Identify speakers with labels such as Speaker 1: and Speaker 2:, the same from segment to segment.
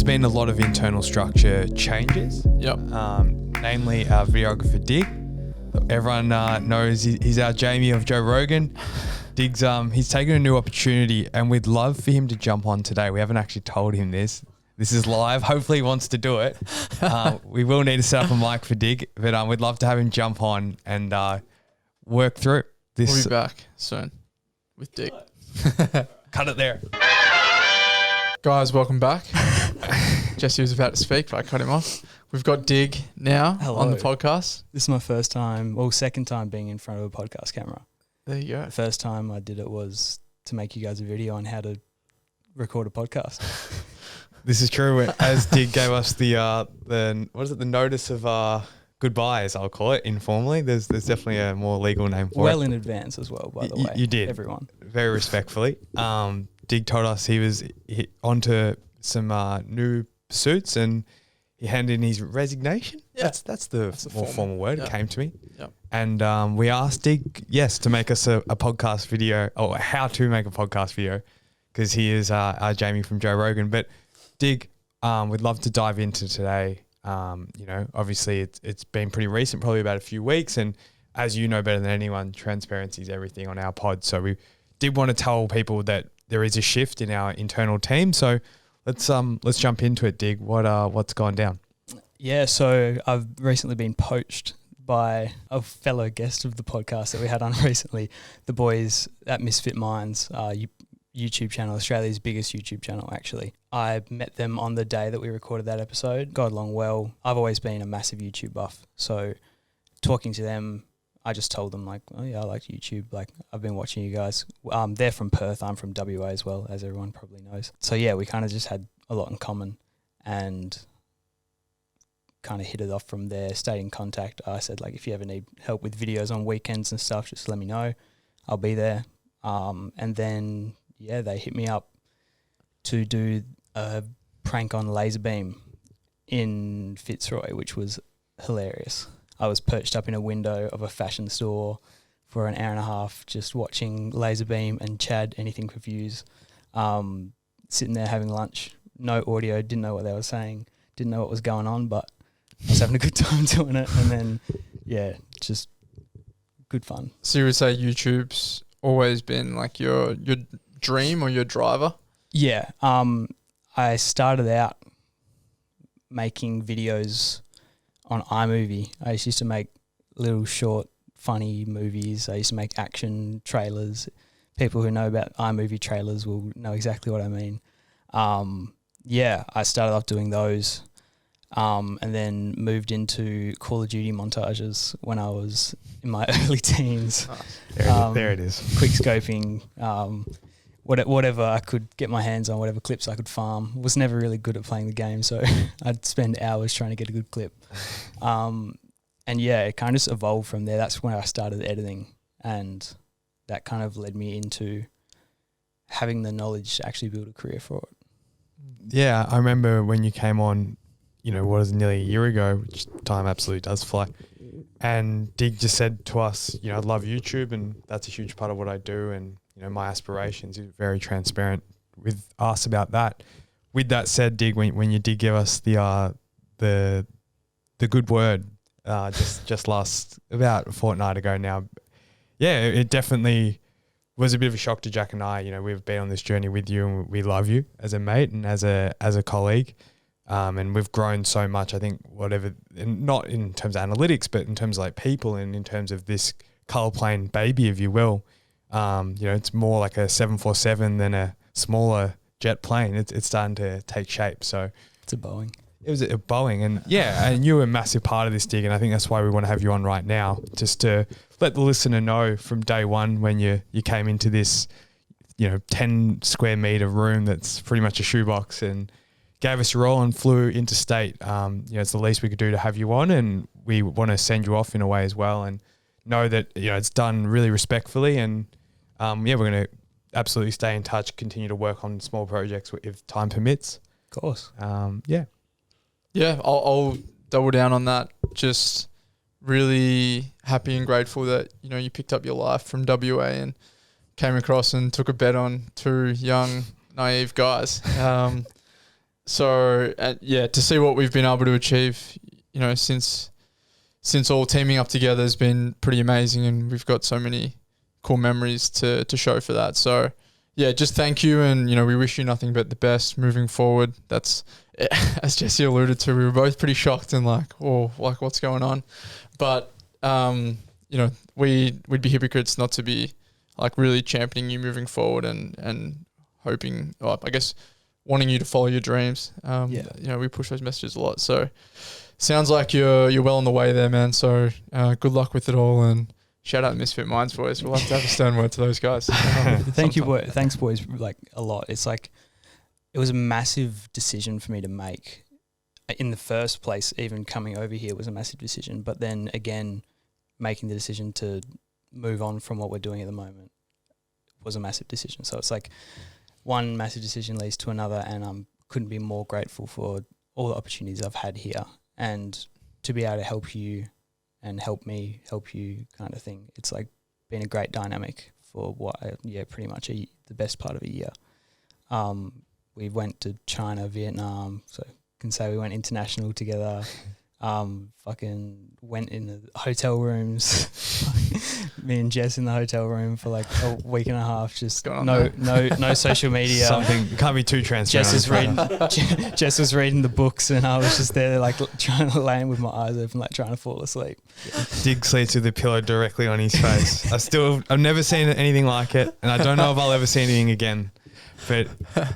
Speaker 1: there's been a lot of internal structure changes.
Speaker 2: Yep.
Speaker 1: Namely our videographer Dig. Everyone knows he's our Jamie of Joe Rogan. Dig's he's taken a new opportunity, and we'd love for him to jump on today. We haven't actually told him this. This is live. Hopefully he wants to do it. We will need to set up a mic for Dig, but we'd love to have him jump on and work through this.
Speaker 2: We'll be back soon with Dig.
Speaker 1: Cut it there.
Speaker 2: Guys, welcome back. Jesse was about to speak, but I cut him off. We've got Dig now on the podcast.
Speaker 3: This is my first time, well, second time being in front of a podcast camera.
Speaker 2: There you go.
Speaker 3: The first time I did it was to make you guys a video on how to record a podcast.
Speaker 1: This is true. As Dig gave us the notice of goodbyes, I'll call it informally. There's definitely a more legal name for it.
Speaker 3: Well in advance as well, by the way.
Speaker 1: You did.
Speaker 3: Everyone. Very
Speaker 1: Very respectfully. Dig told us he was onto some new pursuits, and he handed in his resignation. Yeah. That's the more formal word. Yep. It came to me.
Speaker 2: Yep.
Speaker 1: And we asked Dig, to make us a podcast video, or how to make a podcast video, because he is our Jamie from Joe Rogan. But Dig, we'd love to dive into today. Obviously it's been pretty recent, probably about a few weeks, and as you know better than anyone, transparency is everything on our pod. So we did want to tell people that there is a shift in our internal team. So let's jump into it, Dig. What's gone down? Yeah,
Speaker 3: so I've recently been poached by a fellow guest of the podcast that we had on recently, the boys at Misfit Minds, YouTube channel, Australia's biggest YouTube channel, actually. I met them on the day that we recorded that episode. Got along well. I've always been a massive YouTube buff. So talking to them, I just told them, like, oh yeah, I like YouTube. Like, I've been watching you guys. They're from Perth. I'm from WA as well, as everyone probably knows. So yeah, we kind of just had a lot in common and kind of hit it off from there, stayed in contact. I said, like, if you ever need help with videos on weekends and stuff, just let me know. I'll be there. And then, they hit me up to do a prank on Laserbeam in Fitzroy, which was hilarious. I was perched up in a window of a fashion store for an hour and a half just watching Laserbeam and Chad, Anything for Views, sitting there having lunch, no audio, didn't know what they were saying, didn't know what was going on, but I was having a good time doing it. And then, just good fun.
Speaker 2: So you would say YouTube's always been like your dream or your driver?
Speaker 3: Yeah. I started out making videos on iMovie. I used to make little short, funny movies. I used to make action trailers. People who know about iMovie trailers will know exactly what I mean. I started off doing those and then moved into Call of Duty montages when I was in my early teens.
Speaker 1: There it is.
Speaker 3: Quick scoping, whatever I could get my hands on, whatever clips I could farm. Was never really good at playing the game, so I'd spend hours trying to get a good clip. It kind of just evolved from there. That's when I started editing, and that kind of led me into having the knowledge to actually build a career for it.
Speaker 1: Yeah, I remember when you came on, what was nearly a year ago, which time absolutely does fly. And Dig just said to us, I love YouTube, and that's a huge part of what I do, and my aspirations. Is very transparent with us about that. With that said, Dig, when you did give us the good word just last about a fortnight ago now, it definitely was a bit of a shock to Jack and I. We've been on this journey with you, and we love you as a mate and as a colleague. And we've grown so much, I think, and not in terms of analytics, but in terms of like people and in terms of this colour plane baby, if you will. It's more like a 747 than a smaller jet plane. It's starting to take shape. So
Speaker 3: it's a Boeing.
Speaker 1: It was a Boeing. And and you were a massive part of this, Dig. And I think that's why we want to have you on right now, just to let the listener know from day one when you came into this, 10 square meter room that's pretty much a shoebox, and gave us your role and flew interstate. It's the least we could do to have you on, and we want to send you off in a way as well, and know that it's done really respectfully. And we're going to absolutely stay in touch, continue to work on small projects if time permits.
Speaker 3: Of course.
Speaker 2: I'll double down on that. Just really happy and grateful that you picked up your life from WA and came across and took a bet on two young naive guys. So yeah, to see what we've been able to achieve, you know, since all teaming up together has been pretty amazing, and we've got so many cool memories to show for that. So yeah, just thank you, and you know, we wish you nothing but the best moving forward. That's as Jesse alluded to, we were both pretty shocked and like, oh, like what's going on, but you know, we'd be hypocrites not to be like really championing you moving forward and hoping, I guess, wanting you to follow your dreams. You know, we push those messages a lot. So sounds like you're well on the way there, man. So good luck with it all, and shout out Misfit Minds boys. We'll have to have a stern word to those guys.
Speaker 3: Thank you, boy. Thanks, boys. Like a lot. It's like it was a massive decision for me to make. In the first place, even coming over here was a massive decision. But then again, making the decision to move on from what we're doing at the moment was a massive decision. So it's like one massive decision leads to another, and I couldn't be more grateful for all the opportunities I've had here, and to be able to help you and help me help you kind of thing. It's like been a great dynamic for pretty much the best part of a year. We went to China, Vietnam, so can say we went international together. Fucking went in the hotel rooms. Me and Jess in the hotel room for like a week and a half. Just no social media.
Speaker 1: Something can't be too transparent.
Speaker 3: Jess was reading the books, and I was just there like trying to lay with my eyes open, like trying to fall asleep.
Speaker 1: Dig sleeps with the pillow directly on his face. I've never seen anything like it, and I don't know if I'll ever see anything again. But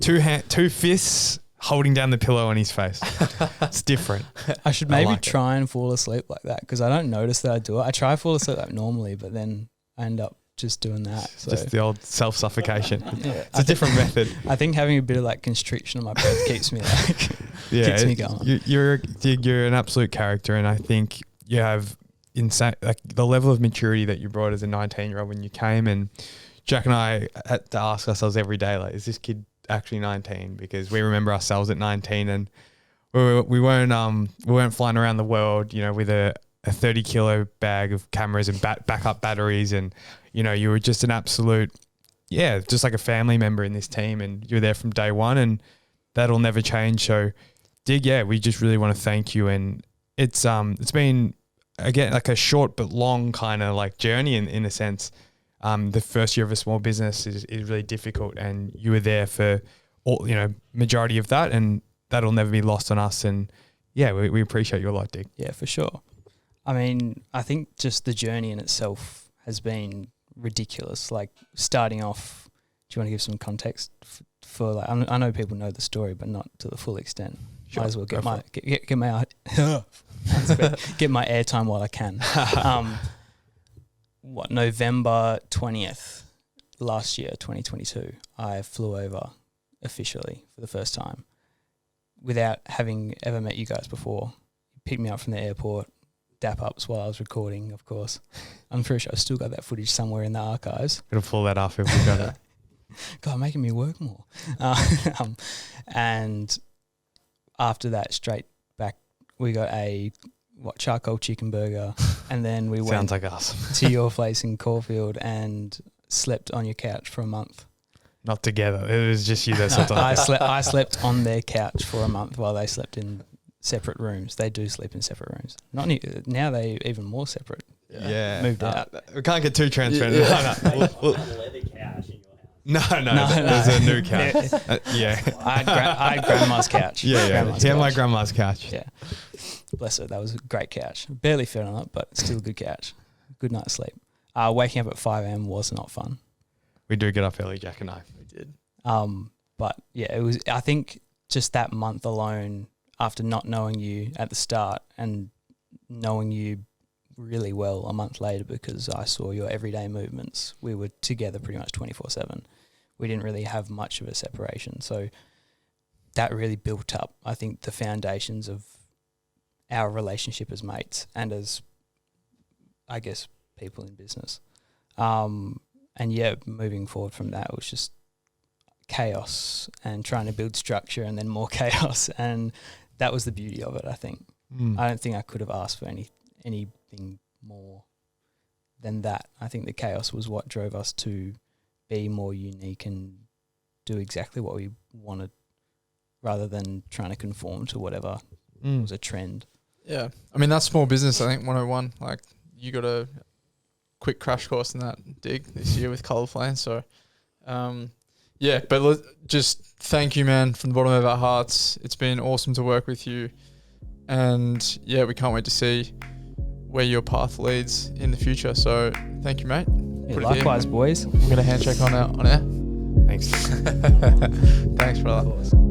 Speaker 1: two fists holding down the pillow on his face. It's different.
Speaker 3: I should maybe try and fall asleep like that, because I don't notice that I do it. I try to fall asleep like normally, but then I end up just doing that. So.
Speaker 1: Just the old self-suffocation. Yeah. It's a different method.
Speaker 3: I think having a bit of like constriction on my breath keeps me like keeps me going.
Speaker 1: You're an absolute character, and I think you have insane, like the level of maturity that you brought as a 19-year-old when you came, and Jack and I had to ask ourselves every day, like, is this kid actually 19? Because we remember ourselves at 19, and we weren't flying around the world, you know, with a 30 kilo bag of cameras and backup batteries, and you know, you were just an absolute, just like a family member in this team, and you were there from day one, and that'll never change. So Dig, we just really want to thank you, and it's been again like a short but long kind of like journey in a sense. The first year of a small business is really difficult, and you were there for all, you know, majority of that, and that'll never be lost on us. And we appreciate you a lot, Dig.
Speaker 3: Yeah, for sure. I mean, I think just the journey in itself has been ridiculous. Like starting off, do you want to give some context for like, I know people know the story, but not to the full extent.
Speaker 1: Sure,
Speaker 3: might as well get my airtime while I can. November 20th last year, 2022, I flew over officially for the first time without having ever met you guys before. You picked me up from the airport, dap ups while I was recording, of course. I'm pretty sure I've still got that footage somewhere in the archives.
Speaker 1: Gotta pull that off if we got it.
Speaker 3: God, making me work more. And after that, straight back, we got a charcoal chicken burger, and then we went
Speaker 1: like us
Speaker 3: to your place in Caulfield and slept on your couch for a month.
Speaker 1: Not together. It was just you that slept on.
Speaker 3: I slept on their couch for a month while they slept in separate rooms. They do sleep in separate rooms. Now they even more separate.
Speaker 1: Yeah,
Speaker 3: moved out.
Speaker 1: We can't get too transparent. No. There's a new couch.
Speaker 3: I had grandma's couch.
Speaker 1: He had my grandma's couch.
Speaker 3: Yeah. Bless her. That was a great couch. Barely fit on it, but still a good couch. Good night's sleep. Waking up at 5 a.m. was not fun.
Speaker 1: We do get up early, Jack and I.
Speaker 2: We did.
Speaker 3: But yeah, it was, I think just that month alone, after not knowing you at the start and knowing you really well a month later, because I saw your everyday movements. We were together pretty much 24/7. We didn't really have much of a separation. So that really built up, I think, the foundations of our relationship as mates and as, I guess, people in business. Moving forward from that, it was just chaos and trying to build structure and then more chaos. And that was the beauty of it, I think. I don't think I could have asked for anything more than that. I think the chaos was what drove us to be more unique and do exactly what we wanted rather than trying to conform to whatever was a trend.
Speaker 2: Yeah. I mean, that's small business, I think, 101. Like, you got a quick crash course in that, Dig, this year with Colour Flame. So, yeah, but just thank you, man, from the bottom of our hearts. It's been awesome to work with you. And, yeah, we can't wait to see where your path leads in the future. So, thank you, mate.
Speaker 3: Yeah, likewise, boys.
Speaker 2: We're going to handshake on air.
Speaker 1: Thanks.
Speaker 2: Thanks, brother.